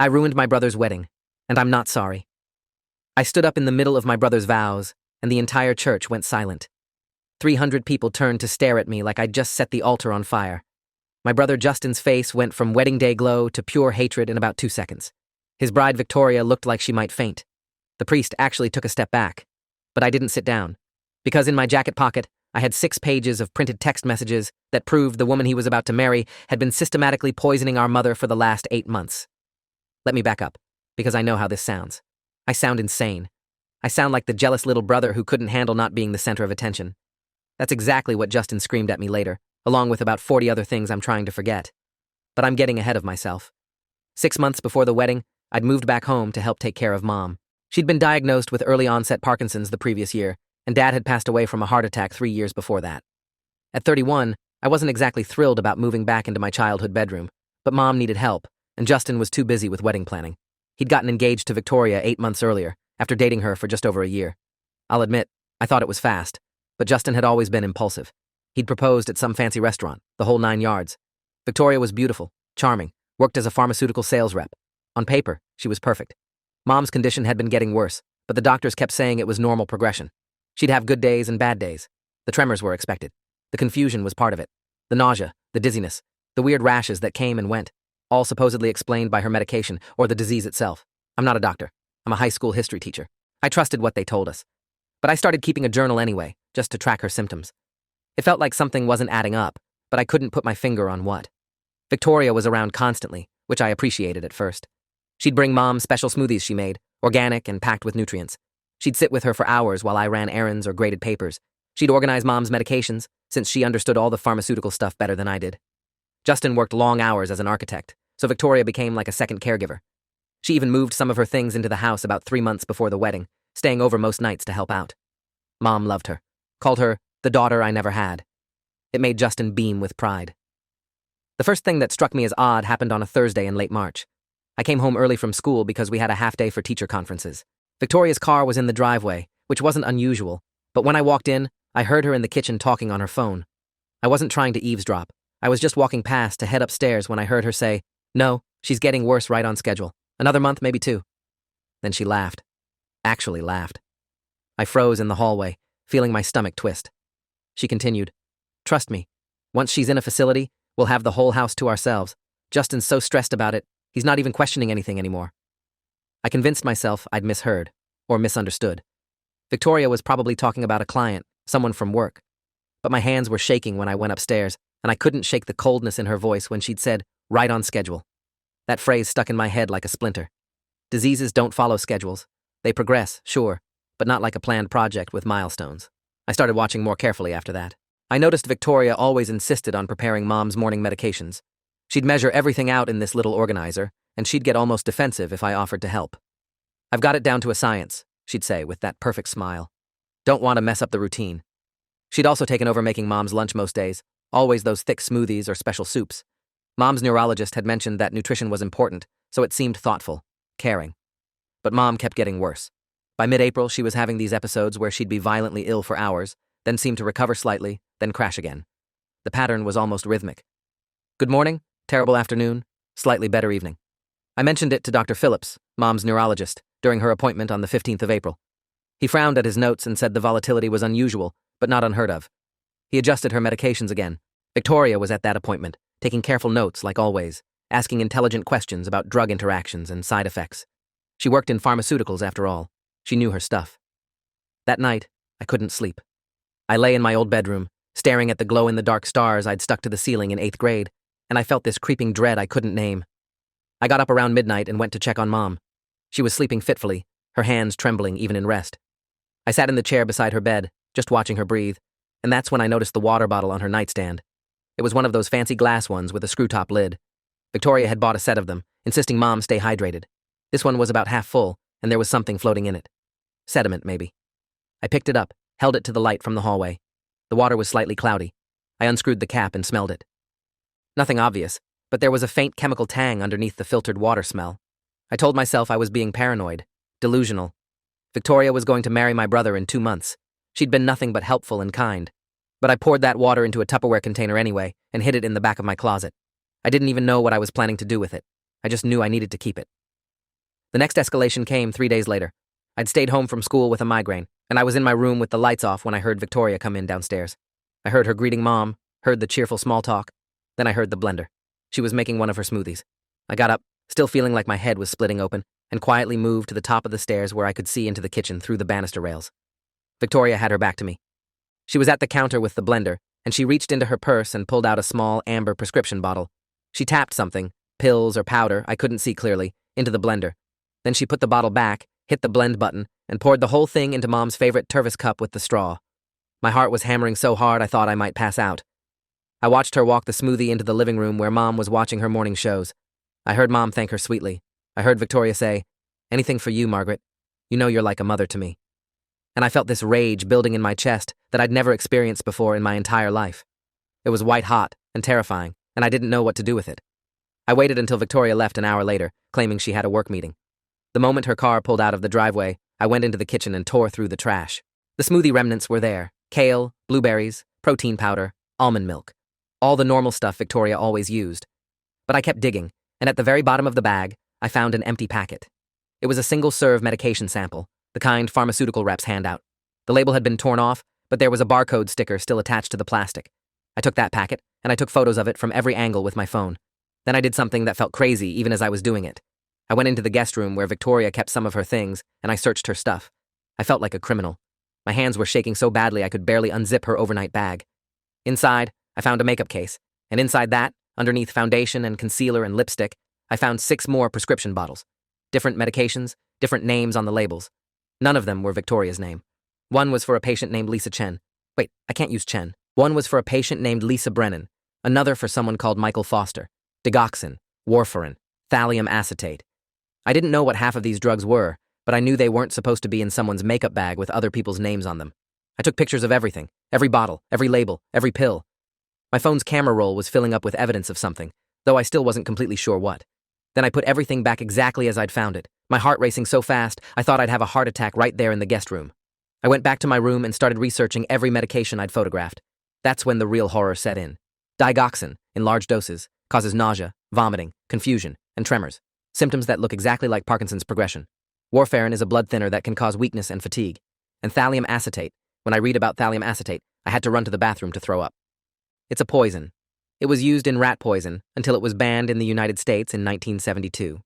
I ruined my brother's wedding, and I'm not sorry. I stood up in the middle of my brother's vows, and the entire church went silent. 300 people turned to stare at me like I'd just set the altar on fire. My brother Justin's face went from wedding day glow to pure hatred in about 2 seconds. His bride Victoria looked like she might faint. The priest actually took a step back. But I didn't sit down, because in my jacket pocket, I had 6 pages of printed text messages that proved the woman he was about to marry had been systematically poisoning our mother for the last 8 months. Let me back up, because I know how this sounds. I sound insane. I sound like the jealous little brother who couldn't handle not being the center of attention. That's exactly what Justin screamed at me later, along with about 40 other things I'm trying to forget. But I'm getting ahead of myself. 6 months before the wedding, I'd moved back home to help take care of Mom. She'd been diagnosed with early-onset Parkinson's the previous year, and Dad had passed away from a heart attack 3 years before that. At 31, I wasn't exactly thrilled about moving back into my childhood bedroom, but Mom needed help, and Justin was too busy with wedding planning. He'd gotten engaged to Victoria 8 months earlier, after dating her for just over a year. I'll admit, I thought it was fast, but Justin had always been impulsive. He'd proposed at some fancy restaurant, the whole 9 yards. Victoria was beautiful, charming, worked as a pharmaceutical sales rep. On paper, she was perfect. Mom's condition had been getting worse, but the doctors kept saying it was normal progression. She'd have good days and bad days. The tremors were expected. The confusion was part of it. The nausea, the dizziness, the weird rashes that came and went, all supposedly explained by her medication or the disease itself. I'm not a doctor. I'm a high school history teacher. I trusted what they told us. But I started keeping a journal anyway, just to track her symptoms. It felt like something wasn't adding up, but I couldn't put my finger on what. Victoria was around constantly, which I appreciated at first. She'd bring Mom special smoothies she made, organic and packed with nutrients. She'd sit with her for hours while I ran errands or graded papers. She'd organize Mom's medications, since she understood all the pharmaceutical stuff better than I did. Justin worked long hours as an architect, so Victoria became like a second caregiver. She even moved some of her things into the house about 3 months before the wedding, staying over most nights to help out. Mom loved her, called her the daughter I never had. It made Justin beam with pride. The first thing that struck me as odd happened on a Thursday in late March. I came home early from school because we had a half-day for teacher conferences. Victoria's car was in the driveway, which wasn't unusual, but when I walked in, I heard her in the kitchen talking on her phone. I wasn't trying to eavesdrop. I was just walking past to head upstairs when I heard her say, "No, she's getting worse right on schedule. Another month, maybe 2. Then she laughed. Actually laughed. I froze in the hallway, feeling my stomach twist. She continued, "Trust me. Once she's in a facility, we'll have the whole house to ourselves. Justin's so stressed about it, he's not even questioning anything anymore." I convinced myself I'd misheard, or misunderstood. Victoria was probably talking about a client, someone from work. But my hands were shaking when I went upstairs, and I couldn't shake the coldness in her voice when she'd said, "right on schedule." That phrase stuck in my head like a splinter. Diseases don't follow schedules. They progress, sure, but not like a planned project with milestones. I started watching more carefully after that. I noticed Victoria always insisted on preparing Mom's morning medications. She'd measure everything out in this little organizer, and she'd get almost defensive if I offered to help. "I've got it down to a science," she'd say with that perfect smile. "Don't want to mess up the routine." She'd also taken over making Mom's lunch most days, always those thick smoothies or special soups. Mom's neurologist had mentioned that nutrition was important, so it seemed thoughtful, caring. But Mom kept getting worse. By mid-April, she was having these episodes where she'd be violently ill for hours, then seem to recover slightly, then crash again. The pattern was almost rhythmic. Good morning, terrible afternoon, slightly better evening. I mentioned it to Dr. Phillips, Mom's neurologist, during her appointment on the 15th of April. He frowned at his notes and said the volatility was unusual, but not unheard of. He adjusted her medications again. Victoria was at that appointment, taking careful notes like always, asking intelligent questions about drug interactions and side effects. She worked in pharmaceuticals after all. She knew her stuff. That night, I couldn't sleep. I lay in my old bedroom, staring at the glow-in-the-dark stars I'd stuck to the ceiling in 8th grade, and I felt this creeping dread I couldn't name. I got up around midnight and went to check on Mom. She was sleeping fitfully, her hands trembling even in rest. I sat in the chair beside her bed, just watching her breathe, and that's when I noticed the water bottle on her nightstand. It was one of those fancy glass ones with a screw-top lid. Victoria had bought a set of them, insisting Mom stay hydrated. This one was about half full, and there was something floating in it. Sediment, maybe. I picked it up, held it to the light from the hallway. The water was slightly cloudy. I unscrewed the cap and smelled it. Nothing obvious, but there was a faint chemical tang underneath the filtered water smell. I told myself I was being paranoid, delusional. Victoria was going to marry my brother in 2 months. She'd been nothing but helpful and kind. But I poured that water into a Tupperware container anyway and hid it in the back of my closet. I didn't even know what I was planning to do with it. I just knew I needed to keep it. The next escalation came 3 days later. I'd stayed home from school with a migraine, and I was in my room with the lights off when I heard Victoria come in downstairs. I heard her greeting Mom, heard the cheerful small talk, then I heard the blender. She was making one of her smoothies. I got up, still feeling like my head was splitting open, and quietly moved to the top of the stairs where I could see into the kitchen through the banister rails. Victoria had her back to me. She was at the counter with the blender, and she reached into her purse and pulled out a small amber prescription bottle. She tapped something, pills or powder, I couldn't see clearly, into the blender. Then she put the bottle back, hit the blend button, and poured the whole thing into Mom's favorite Tervis cup with the straw. My heart was hammering so hard I thought I might pass out. I watched her walk the smoothie into the living room where Mom was watching her morning shows. I heard Mom thank her sweetly. I heard Victoria say, "Anything for you, Margaret. You know you're like a mother to me." And I felt this rage building in my chest that I'd never experienced before in my entire life. It was white hot and terrifying, and I didn't know what to do with it. I waited until Victoria left an hour later, claiming she had a work meeting. The moment her car pulled out of the driveway, I went into the kitchen and tore through the trash. The smoothie remnants were there: kale, blueberries, protein powder, almond milk. All the normal stuff Victoria always used. But I kept digging, and at the very bottom of the bag, I found an empty packet. It was a single-serve medication sample, the kind pharmaceutical reps hand out. The label had been torn off, but there was a barcode sticker still attached to the plastic. I took that packet, and I took photos of it from every angle with my phone. Then I did something that felt crazy even as I was doing it. I went into the guest room where Victoria kept some of her things, and I searched her stuff. I felt like a criminal. My hands were shaking so badly I could barely unzip her overnight bag. Inside, I found a makeup case, and inside that, underneath foundation and concealer and lipstick, I found 6 more prescription bottles. Different medications, different names on the labels. None of them were Victoria's name. One was for a patient named Lisa Chen. Wait, I can't use Chen. One was for a patient named Lisa Brennan. Another for someone called Michael Foster. Digoxin, warfarin, thallium acetate. I didn't know what half of these drugs were, but I knew they weren't supposed to be in someone's makeup bag with other people's names on them. I took pictures of everything, every bottle, every label, every pill. My phone's camera roll was filling up with evidence of something, though I still wasn't completely sure what. Then I put everything back exactly as I'd found it, my heart racing so fast I thought I'd have a heart attack right there in the guest room. I went back to my room and started researching every medication I'd photographed. That's when the real horror set in. Digoxin, in large doses, causes nausea, vomiting, confusion, and tremors, symptoms that look exactly like Parkinson's progression. Warfarin is a blood thinner that can cause weakness and fatigue. And thallium acetate, when I read about thallium acetate, I had to run to the bathroom to throw up. It's a poison. It was used in rat poison until it was banned in the United States in 1972.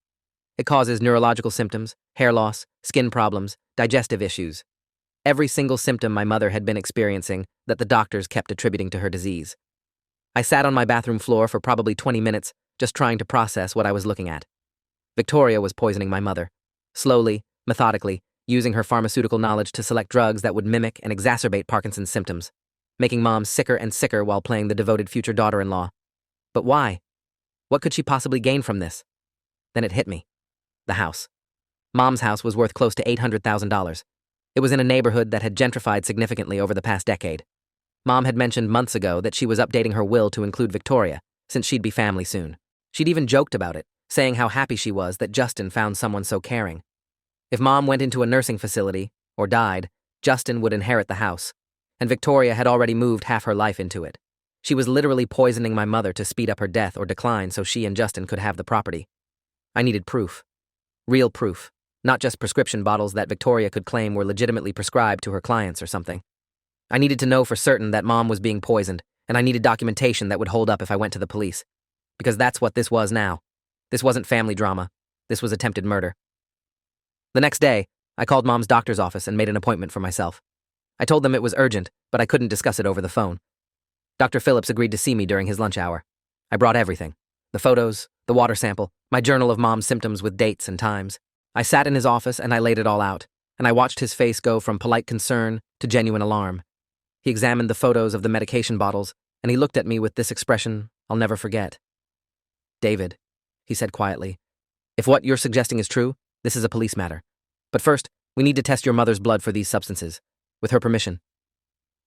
It causes neurological symptoms, hair loss, skin problems, digestive issues. Every single symptom my mother had been experiencing that the doctors kept attributing to her disease. I sat on my bathroom floor for probably 20 minutes, just trying to process what I was looking at. Victoria was poisoning my mother. Slowly, methodically, using her pharmaceutical knowledge to select drugs that would mimic and exacerbate Parkinson's symptoms, making Mom sicker and sicker while playing the devoted future daughter-in-law. But why? What could she possibly gain from this? Then it hit me. The house. Mom's house was worth close to $800,000. It was in a neighborhood that had gentrified significantly over the past decade. Mom had mentioned months ago that she was updating her will to include Victoria, since she'd be family soon. She'd even joked about it, saying how happy she was that Justin found someone so caring. If Mom went into a nursing facility, or died, Justin would inherit the house, and Victoria had already moved half her life into it. She was literally poisoning my mother to speed up her death or decline so she and Justin could have the property. I needed proof. Real proof, not just prescription bottles that Victoria could claim were legitimately prescribed to her clients or something. I needed to know for certain that Mom was being poisoned, and I needed documentation that would hold up if I went to the police. Because that's what this was now. This wasn't family drama. This was attempted murder. The next day, I called Mom's doctor's office and made an appointment for myself. I told them it was urgent, but I couldn't discuss it over the phone. Dr. Phillips agreed to see me during his lunch hour. I brought everything. The photos, the water sample, my journal of Mom's symptoms with dates and times. I sat in his office and I laid it all out, and I watched his face go from polite concern to genuine alarm. He examined the photos of the medication bottles, and he looked at me with this expression I'll never forget. "David," he said quietly, "if what you're suggesting is true, this is a police matter. But first, we need to test your mother's blood for these substances, with her permission."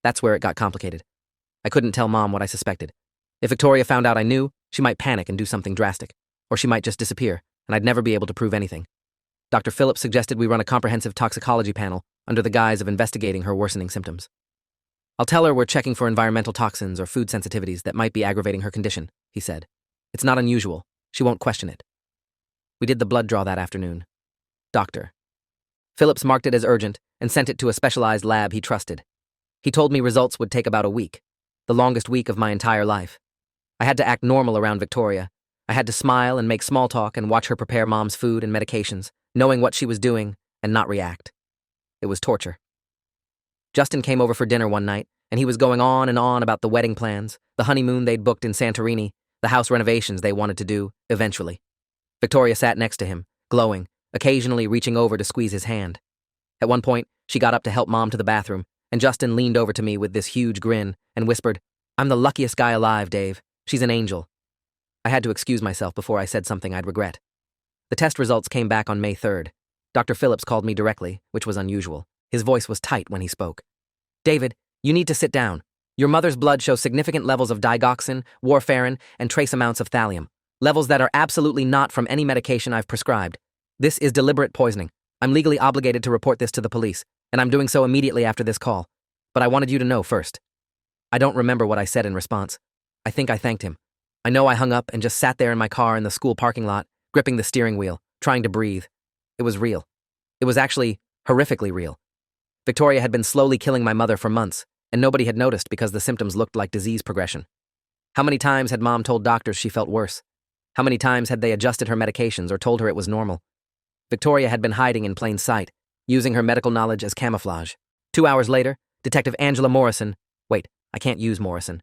That's where it got complicated. I couldn't tell Mom what I suspected. If Victoria found out I knew, she might panic and do something drastic, or she might just disappear, and I'd never be able to prove anything. Dr. Phillips suggested we run a comprehensive toxicology panel under the guise of investigating her worsening symptoms. "I'll tell her we're checking for environmental toxins or food sensitivities that might be aggravating her condition," he said. "It's not unusual. She won't question it." We did the blood draw that afternoon. Doctor. Phillips marked it as urgent and sent it to a specialized lab he trusted. He told me results would take about a week, the longest week of my entire life. I had to act normal around Victoria. I had to smile and make small talk and watch her prepare Mom's food and medications, knowing what she was doing and not react. It was torture. Justin came over for dinner one night, and he was going on and on about the wedding plans, the honeymoon they'd booked in Santorini, the house renovations they wanted to do, eventually. Victoria sat next to him, glowing, occasionally reaching over to squeeze his hand. At one point, she got up to help Mom to the bathroom, and Justin leaned over to me with this huge grin and whispered, "I'm the luckiest guy alive, Dave. She's an angel." I had to excuse myself before I said something I'd regret. The test results came back on May 3rd. Dr. Phillips called me directly, which was unusual. His voice was tight when he spoke. "David, you need to sit down. Your mother's blood shows significant levels of digoxin, warfarin, and trace amounts of thallium, levels that are absolutely not from any medication I've prescribed. This is deliberate poisoning. I'm legally obligated to report this to the police, and I'm doing so immediately after this call. But I wanted you to know first." I don't remember what I said in response. I think I thanked him. I know I hung up and just sat there in my car in the school parking lot, gripping the steering wheel, trying to breathe. It was real. It was actually horrifically real. Victoria had been slowly killing my mother for months, and nobody had noticed because the symptoms looked like disease progression. How many times had Mom told doctors she felt worse? How many times had they adjusted her medications or told her it was normal? Victoria had been hiding in plain sight, using her medical knowledge as camouflage. 2 hours later, Detective Angela Morrison— wait, I can't use Morrison.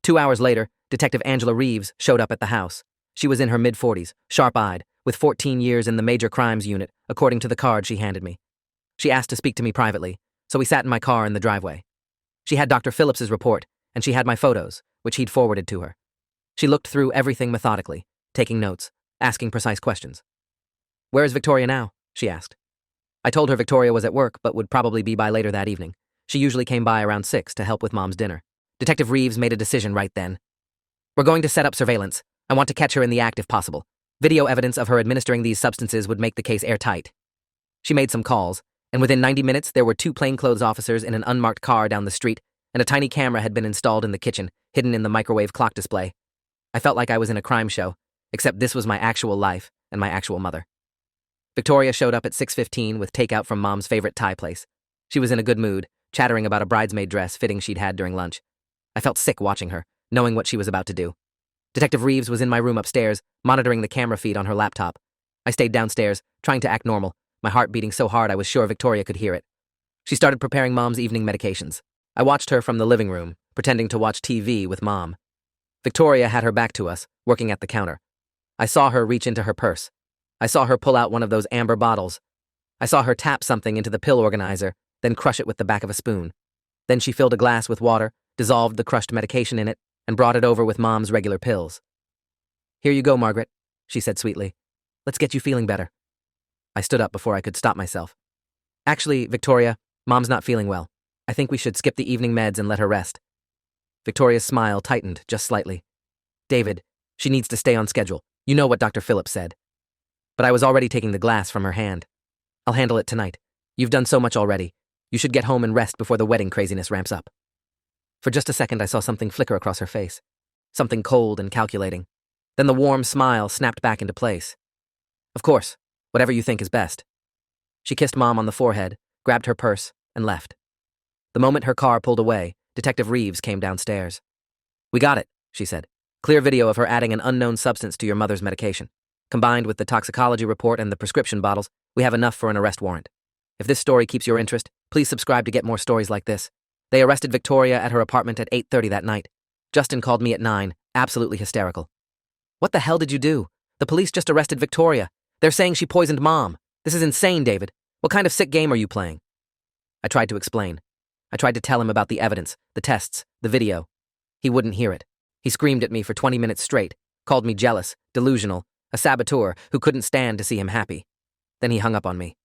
2 hours later, Detective Angela Reeves showed up at the house. She was in her mid-40s, sharp-eyed, with 14 years in the Major Crimes Unit, according to the card she handed me. She asked to speak to me privately, so we sat in my car in the driveway. She had Dr. Phillips's report, and she had my photos, which he'd forwarded to her. She looked through everything methodically, taking notes, asking precise questions. "Where is Victoria now?" she asked. I told her Victoria was at work, but would probably be by later that evening. She usually came by around 6 to help with Mom's dinner. Detective Reeves made a decision right then. "We're going to set up surveillance. I want to catch her in the act if possible. Video evidence of her administering these substances would make the case airtight." She made some calls, and within 90 minutes there were 2 plainclothes officers in an unmarked car down the street, and a tiny camera had been installed in the kitchen, hidden in the microwave clock display. I felt like I was in a crime show, except this was my actual life and my actual mother. Victoria showed up at 6:15 with takeout from Mom's favorite Thai place. She was in a good mood, chattering about a bridesmaid dress fitting she'd had during lunch. I felt sick watching her, knowing what she was about to do. Detective Reeves was in my room upstairs, monitoring the camera feed on her laptop. I stayed downstairs, trying to act normal, my heart beating so hard I was sure Victoria could hear it. She started preparing Mom's evening medications. I watched her from the living room, pretending to watch TV with Mom. Victoria had her back to us, working at the counter. I saw her reach into her purse. I saw her pull out one of those amber bottles. I saw her tap something into the pill organizer, then crush it with the back of a spoon. Then she filled a glass with water, dissolved the crushed medication in it, and brought it over with Mom's regular pills. "Here you go, Margaret," she said sweetly. "Let's get you feeling better." I stood up before I could stop myself. "Actually, Victoria, Mom's not feeling well. I think we should skip the evening meds and let her rest." Victoria's smile tightened just slightly. "David, she needs to stay on schedule. You know what Dr. Phillips said." But I was already taking the glass from her hand. "I'll handle it tonight. You've done so much already. You should get home and rest before the wedding craziness ramps up." For just a second, I saw something flicker across her face. Something cold and calculating. Then the warm smile snapped back into place. "Of course, whatever you think is best." She kissed Mom on the forehead, grabbed her purse, and left. The moment her car pulled away, Detective Reeves came downstairs. "We got it," she said. "Clear video of her adding an unknown substance to your mother's medication. Combined with the toxicology report and the prescription bottles, we have enough for an arrest warrant. If this story keeps your interest, please subscribe to get more stories like this." They arrested Victoria at her apartment at 8:30 that night. Justin called me at 9, absolutely hysterical. "What the hell did you do? The police just arrested Victoria. They're saying she poisoned Mom. This is insane, David. What kind of sick game are you playing?" I tried to explain. I tried to tell him about the evidence, the tests, the video. He wouldn't hear it. He screamed at me for 20 minutes straight, called me jealous, delusional, a saboteur who couldn't stand to see him happy. Then he hung up on me.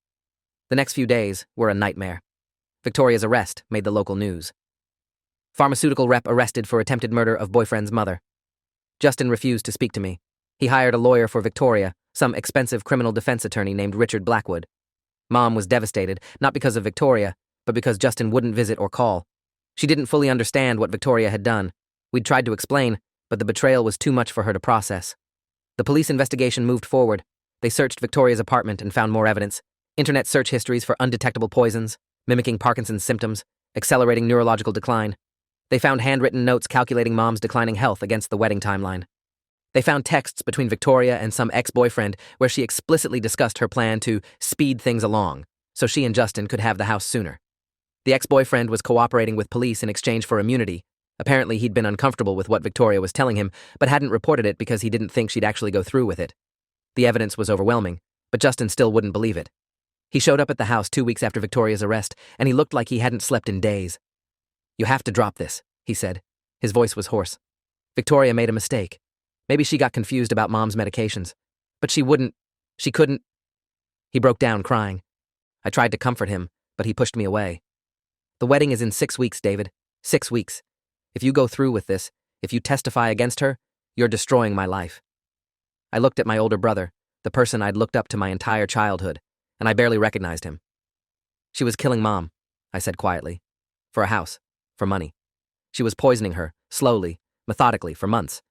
The next few days were a nightmare. Victoria's arrest made the local news. Pharmaceutical rep arrested for attempted murder of boyfriend's mother. Justin refused to speak to me. He hired a lawyer for Victoria, some expensive criminal defense attorney named Richard Blackwood. Mom was devastated, not because of Victoria, but because Justin wouldn't visit or call. She didn't fully understand what Victoria had done. We'd tried to explain, but the betrayal was too much for her to process. The police investigation moved forward. They searched Victoria's apartment and found more evidence, Internet search histories for undetectable poisons, mimicking Parkinson's symptoms, accelerating neurological decline. They found handwritten notes calculating Mom's declining health against the wedding timeline. They found texts between Victoria and some ex-boyfriend where she explicitly discussed her plan to speed things along so she and Justin could have the house sooner. The ex-boyfriend was cooperating with police in exchange for immunity. Apparently, he'd been uncomfortable with what Victoria was telling him, but hadn't reported it because he didn't think she'd actually go through with it. The evidence was overwhelming, but Justin still wouldn't believe it. He showed up at the house 2 weeks after Victoria's arrest, and he looked like he hadn't slept in days. "You have to drop this," he said. His voice was hoarse. Victoria made a mistake. Maybe she got confused about Mom's medications. But she couldn't. He broke down, crying. I tried to comfort him, but he pushed me away. "The wedding is in 6 weeks, David. 6 weeks. If you go through with this, if you testify against her, you're destroying my life." I looked at my older brother, the person I'd looked up to my entire childhood, and I barely recognized him. "She was killing Mom," I said quietly. "For a house. For money. She was poisoning her, slowly, methodically, for months.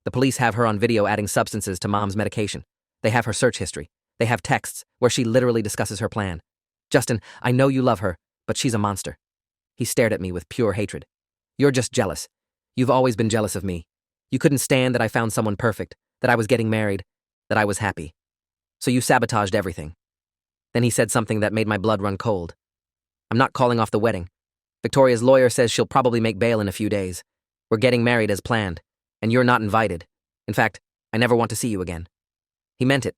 The police have her on video adding substances to Mom's medication. They have her search history. They have texts where she literally discusses her plan. Justin, I know you love her, but she's a monster." He stared at me with pure hatred. "You're just jealous. You've always been jealous of me. You couldn't stand that I found someone perfect, that I was getting married, that I was happy. So you sabotaged everything." Then he said something that made my blood run cold. "I'm not calling off the wedding. Victoria's lawyer says she'll probably make bail in a few days. We're getting married as planned, and you're not invited. In fact, I never want to see you again." He meant it.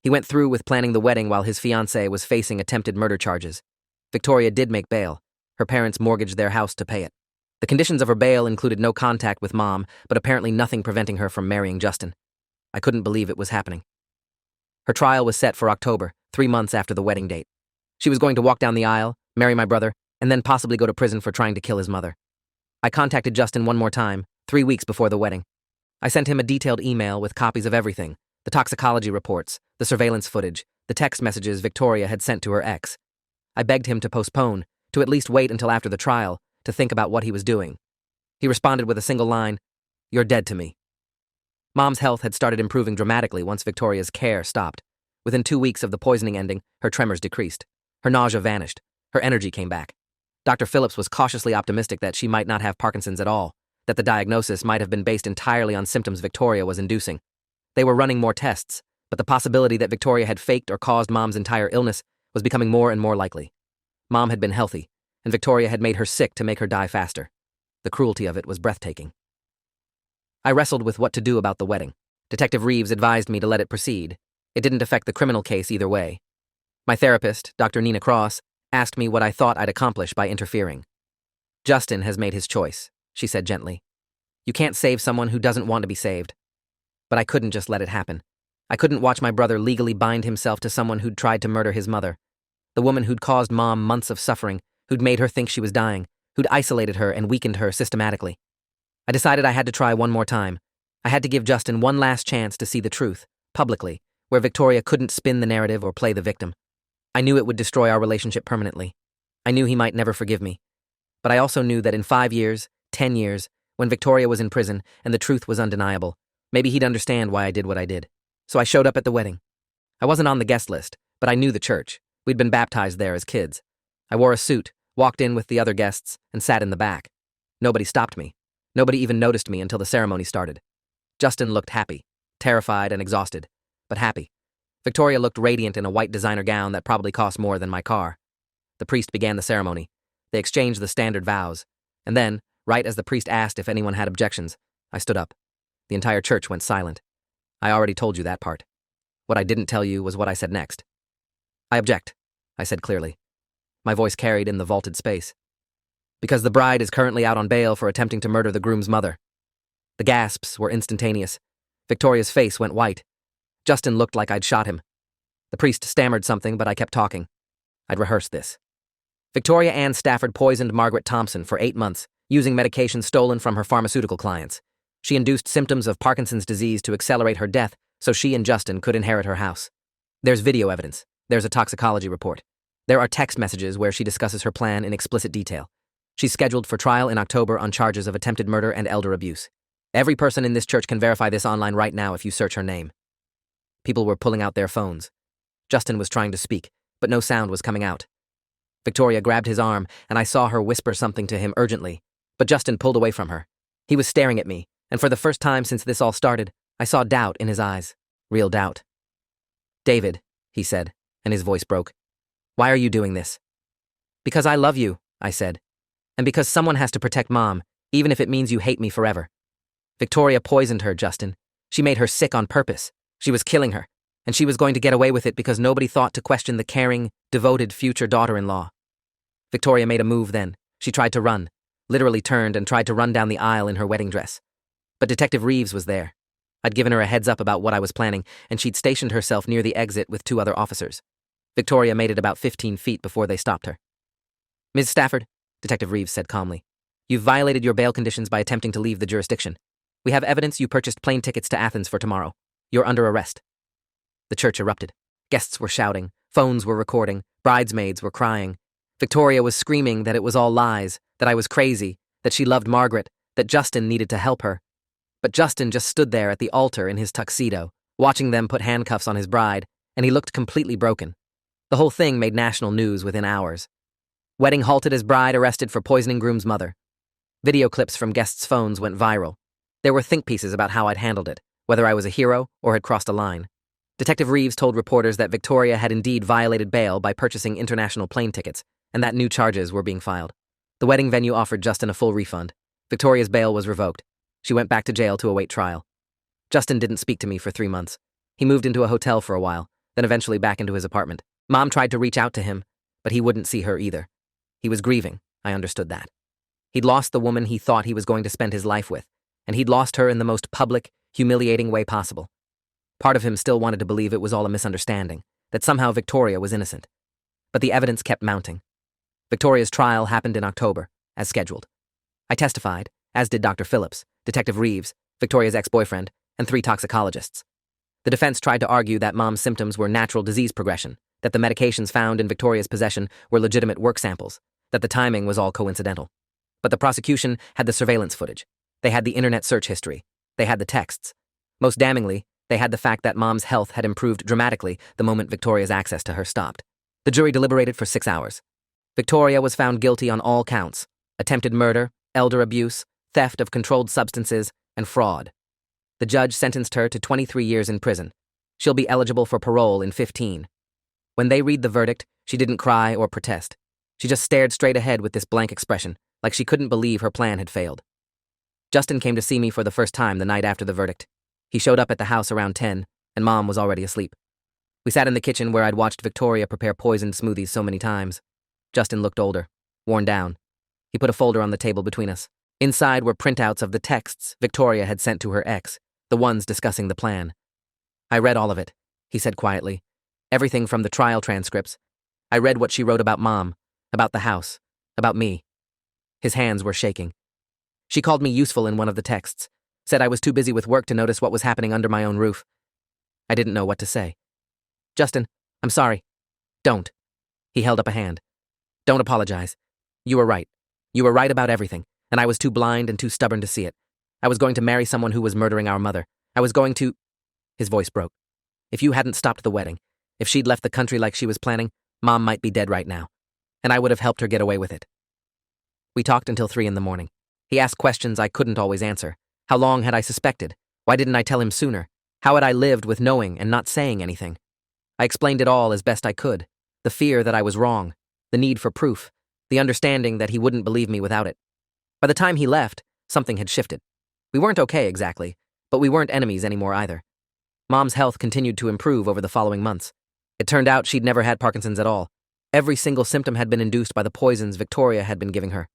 He went through with planning the wedding while his fiancée was facing attempted murder charges. Victoria did make bail. Her parents mortgaged their house to pay it. The conditions of her bail included no contact with Mom, but apparently nothing preventing her from marrying Justin. I couldn't believe it was happening. Her trial was set for October, 3 months after the wedding date. She was going to walk down the aisle, marry my brother, and then possibly go to prison for trying to kill his mother. I contacted Justin one more time, 3 weeks before the wedding. I sent him a detailed email with copies of everything: the toxicology reports, the surveillance footage, the text messages Victoria had sent to her ex. I begged him to postpone, to at least wait until after the trial, to think about what he was doing. He responded with a single line: "You're dead to me." Mom's health had started improving dramatically once Victoria's care stopped. Within 2 weeks of the poisoning ending, her tremors decreased. Her nausea vanished. Her energy came back. Dr. Phillips was cautiously optimistic that she might not have Parkinson's at all, that the diagnosis might have been based entirely on symptoms Victoria was inducing. They were running more tests, but the possibility that Victoria had faked or caused Mom's entire illness was becoming more and more likely. Mom had been healthy, and Victoria had made her sick to make her die faster. The cruelty of it was breathtaking. I wrestled with what to do about the wedding. Detective Reeves advised me to let it proceed. It didn't affect the criminal case either way. My therapist, Dr. Nina Cross, asked me what I thought I'd accomplish by interfering. "Justin has made his choice," she said gently. "You can't save someone who doesn't want to be saved." But I couldn't just let it happen. I couldn't watch my brother legally bind himself to someone who'd tried to murder his mother. The woman who'd caused Mom months of suffering, who'd made her think she was dying, who'd isolated her and weakened her systematically. I decided I had to try one more time. I had to give Justin one last chance to see the truth, publicly, where Victoria couldn't spin the narrative or play the victim. I knew it would destroy our relationship permanently. I knew he might never forgive me. But I also knew that in 5 years, 10 years, when Victoria was in prison and the truth was undeniable, maybe he'd understand why I did what I did. So I showed up at the wedding. I wasn't on the guest list, but I knew the church. We'd been baptized there as kids. I wore a suit, walked in with the other guests, and sat in the back. Nobody stopped me. Nobody even noticed me until the ceremony started. Justin looked happy, terrified and exhausted, but happy. Victoria looked radiant in a white designer gown that probably cost more than my car. The priest began the ceremony. They exchanged the standard vows. And then, right as the priest asked if anyone had objections, I stood up. The entire church went silent. I already told you that part. What I didn't tell you was what I said next. "I object," I said clearly. My voice carried in the vaulted space. "Because the bride is currently out on bail for attempting to murder the groom's mother." The gasps were instantaneous. Victoria's face went white. Justin looked like I'd shot him. The priest stammered something, but I kept talking. I'd rehearsed this. Victoria Ann Stafford poisoned Margaret Thompson for 8 months, using medication stolen from her pharmaceutical clients. She induced symptoms of Parkinson's disease to accelerate her death so she and Justin could inherit her house. There's video evidence. There's a toxicology report. There are text messages where she discusses her plan in explicit detail. She's scheduled for trial in October on charges of attempted murder and elder abuse. Every person in this church can verify this online right now if you search her name. People were pulling out their phones. Justin was trying to speak, but no sound was coming out. Victoria grabbed his arm, and I saw her whisper something to him urgently, but Justin pulled away from her. He was staring at me, and for the first time since this all started, I saw doubt in his eyes. Real doubt. "David," he said, and his voice broke. "Why are you doing this?" "Because I love you," I said. "And because someone has to protect Mom, even if it means you hate me forever." Victoria poisoned her, Justin. She made her sick on purpose. She was killing her, and she was going to get away with it because nobody thought to question the caring, devoted future daughter-in-law. Victoria made a move then. She tried to run, literally turned and tried to run down the aisle in her wedding dress. But Detective Reeves was there. I'd given her a heads up about what I was planning, and she'd stationed herself near the exit with 2 other officers. Victoria made it about 15 feet before they stopped her. "Ms. Stafford," Detective Reeves said calmly, "you've violated your bail conditions by attempting to leave the jurisdiction. We have evidence you purchased plane tickets to Athens for tomorrow. You're under arrest." The church erupted. Guests were shouting, phones were recording, bridesmaids were crying. Victoria was screaming that it was all lies, that I was crazy, that she loved Margaret, that Justin needed to help her. But Justin just stood there at the altar in his tuxedo, watching them put handcuffs on his bride, and he looked completely broken. The whole thing made national news within hours. Wedding halted as bride arrested for poisoning groom's mother. Video clips from guests' phones went viral. There were think pieces about how I'd handled it, whether I was a hero or had crossed a line. Detective Reeves told reporters that Victoria had indeed violated bail by purchasing international plane tickets, and that new charges were being filed. The wedding venue offered Justin a full refund. Victoria's bail was revoked. She went back to jail to await trial. Justin didn't speak to me for 3 months. He moved into a hotel for a while, then eventually back into his apartment. Mom tried to reach out to him, but he wouldn't see her either. He was grieving, I understood that. He'd lost the woman he thought he was going to spend his life with, and he'd lost her in the most public, humiliating way possible. Part of him still wanted to believe it was all a misunderstanding, that somehow Victoria was innocent. But the evidence kept mounting. Victoria's trial happened in October, as scheduled. I testified, as did Dr. Phillips, Detective Reeves, Victoria's ex-boyfriend, and 3 toxicologists. The defense tried to argue that Mom's symptoms were natural disease progression, that the medications found in Victoria's possession were legitimate work samples, that the timing was all coincidental. But the prosecution had the surveillance footage. They had the internet search history. They had the texts. Most damningly, they had the fact that Mom's health had improved dramatically the moment Victoria's access to her stopped. The jury deliberated for 6 hours. Victoria was found guilty on all counts: attempted murder, elder abuse, theft of controlled substances, and fraud. The judge sentenced her to 23 years in prison. She'll be eligible for parole in 15. When they read the verdict, she didn't cry or protest. She just stared straight ahead with this blank expression, like she couldn't believe her plan had failed. Justin came to see me for the first time the night after the verdict. He showed up at the house around 10, and Mom was already asleep. We sat in the kitchen where I'd watched Victoria prepare poisoned smoothies so many times. Justin looked older, worn down. He put a folder on the table between us. Inside were printouts of the texts Victoria had sent to her ex, the ones discussing the plan. "I read all of it," he said quietly. "Everything from the trial transcripts. I read what she wrote about Mom, about the house, about me." His hands were shaking. "She called me useful in one of the texts, said I was too busy with work to notice what was happening under my own roof." I didn't know what to say. "Justin, I'm sorry." "Don't." He held up a hand. "Don't apologize. You were right. You were right about everything, and I was too blind and too stubborn to see it. I was going to marry someone who was murdering our mother. I was going to—" His voice broke. "If you hadn't stopped the wedding, if she'd left the country like she was planning, Mom might be dead right now, and I would have helped her get away with it." We talked until 3 in the morning. He asked questions I couldn't always answer. How long had I suspected? Why didn't I tell him sooner? How had I lived with knowing and not saying anything? I explained it all as best I could. The fear that I was wrong, the need for proof, the understanding that he wouldn't believe me without it. By the time he left, something had shifted. We weren't okay exactly, but we weren't enemies anymore either. Mom's health continued to improve over the following months. It turned out she'd never had Parkinson's at all. Every single symptom had been induced by the poisons Victoria had been giving her.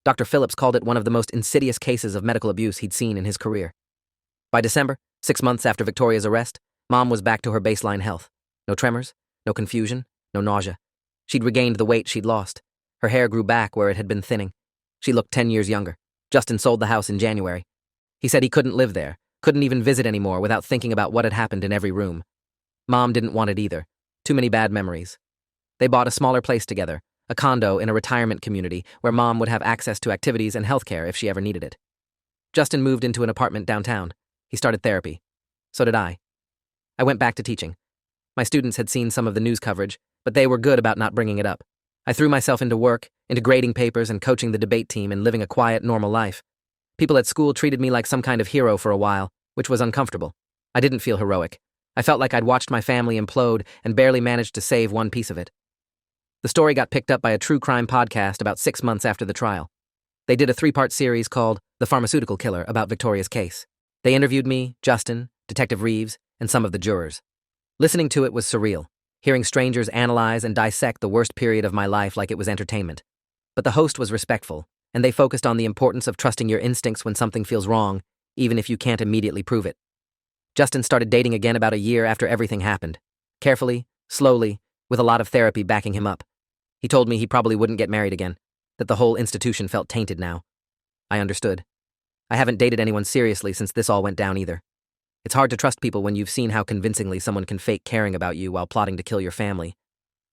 Dr. Phillips called it one of the most insidious cases of medical abuse he'd seen in his career. By December, 6 months after Victoria's arrest, Mom was back to her baseline health. No tremors, no confusion, no nausea. She'd regained the weight she'd lost. Her hair grew back where it had been thinning. She looked 10 years younger. Justin sold the house in January. He said he couldn't live there, couldn't even visit anymore without thinking about what had happened in every room. Mom didn't want it either. Too many bad memories. They bought a smaller place together, a condo in a retirement community where Mom would have access to activities and healthcare if she ever needed it. Justin moved into an apartment downtown. He started therapy. So did I. I went back to teaching. My students had seen some of the news coverage, but they were good about not bringing it up. I threw myself into work, into grading papers and coaching the debate team and living a quiet, normal life. People at school treated me like some kind of hero for a while, which was uncomfortable. I didn't feel heroic. I felt like I'd watched my family implode and barely managed to save one piece of it. The story got picked up by a true crime podcast about 6 months after the trial. They did a 3-part series called The Pharmaceutical Killer about Victoria's case. They interviewed me, Justin, Detective Reeves, and some of the jurors. Listening to it was surreal, hearing strangers analyze and dissect the worst period of my life like it was entertainment. But the host was respectful, and they focused on the importance of trusting your instincts when something feels wrong, even if you can't immediately prove it. Justin started dating again about a year after everything happened. Carefully, slowly, with a lot of therapy backing him up. He told me he probably wouldn't get married again, that the whole institution felt tainted now. I understood. I haven't dated anyone seriously since this all went down either. It's hard to trust people when you've seen how convincingly someone can fake caring about you while plotting to kill your family.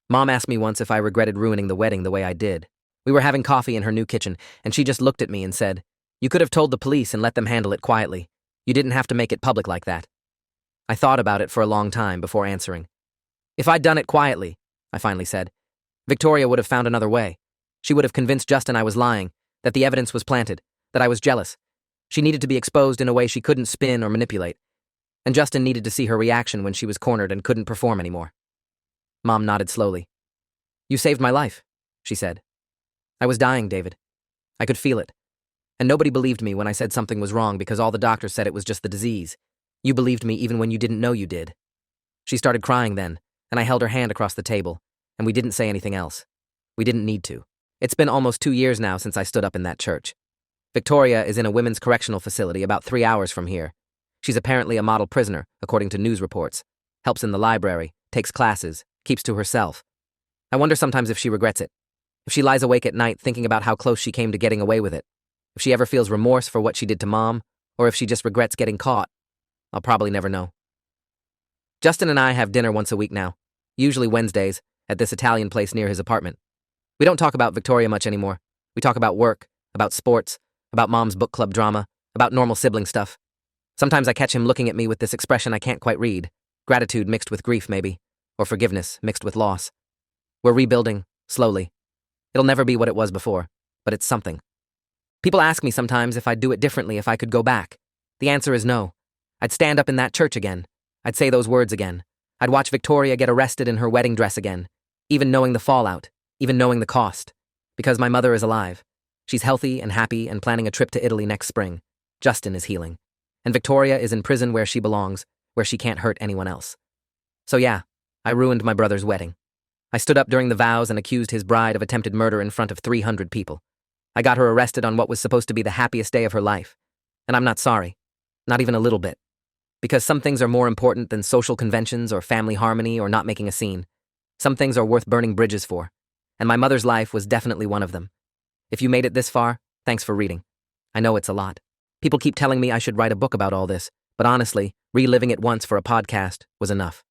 Mom asked me once if I regretted ruining the wedding the way I did. We were having coffee in her new kitchen, and she just looked at me and said, "You could have told the police and let them handle it quietly. You didn't have to make it public like that." I thought about it for a long time before answering. "If I'd done it quietly," I finally said, "Victoria would have found another way. She would have convinced Justin I was lying, that the evidence was planted, that I was jealous. She needed to be exposed in a way she couldn't spin or manipulate. And Justin needed to see her reaction when she was cornered and couldn't perform anymore." Mom nodded slowly. "You saved my life," she said. "I was dying, David. I could feel it. And nobody believed me when I said something was wrong because all the doctors said it was just the disease. You believed me even when you didn't know you did." She started crying then, and I held her hand across the table, and we didn't say anything else. We didn't need to. It's been almost 2 years now since I stood up in that church. Victoria is in a women's correctional facility about 3 hours from here. She's apparently a model prisoner, according to news reports. Helps in the library, takes classes, keeps to herself. I wonder sometimes if she regrets it. If she lies awake at night thinking about how close she came to getting away with it. If she ever feels remorse for what she did to Mom, or if she just regrets getting caught. I'll probably never know. Justin and I have dinner once a week now, usually Wednesdays, at this Italian place near his apartment. We don't talk about Victoria much anymore. We talk about work, about sports, about Mom's book club drama, about normal sibling stuff. Sometimes I catch him looking at me with this expression I can't quite read. Gratitude mixed with grief, maybe. Or forgiveness mixed with loss. We're rebuilding, slowly. It'll never be what it was before, but it's something. People ask me sometimes if I'd do it differently if I could go back. The answer is no. I'd stand up in that church again. I'd say those words again. I'd watch Victoria get arrested in her wedding dress again, even knowing the fallout, even knowing the cost. Because my mother is alive. She's healthy and happy and planning a trip to Italy next spring. Justin is healing. And Victoria is in prison where she belongs, where she can't hurt anyone else. So yeah, I ruined my brother's wedding. I stood up during the vows and accused his bride of attempted murder in front of 300 people. I got her arrested on what was supposed to be the happiest day of her life. And I'm not sorry. Not even a little bit. Because some things are more important than social conventions or family harmony or not making a scene. Some things are worth burning bridges for. And my mother's life was definitely one of them. If you made it this far, thanks for reading. I know it's a lot. People keep telling me I should write a book about all this, but honestly, reliving it once for a podcast was enough.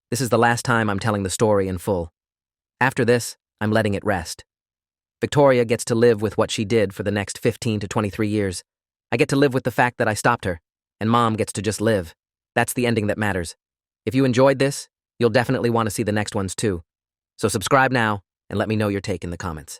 This is the last time I'm telling the story in full. After this, I'm letting it rest. Victoria gets to live with what she did for the next 15 to 23 years. I get to live with the fact that I stopped her, and Mom gets to just live. That's the ending that matters. If you enjoyed this, you'll definitely want to see the next ones too. So subscribe now, and let me know your take in the comments.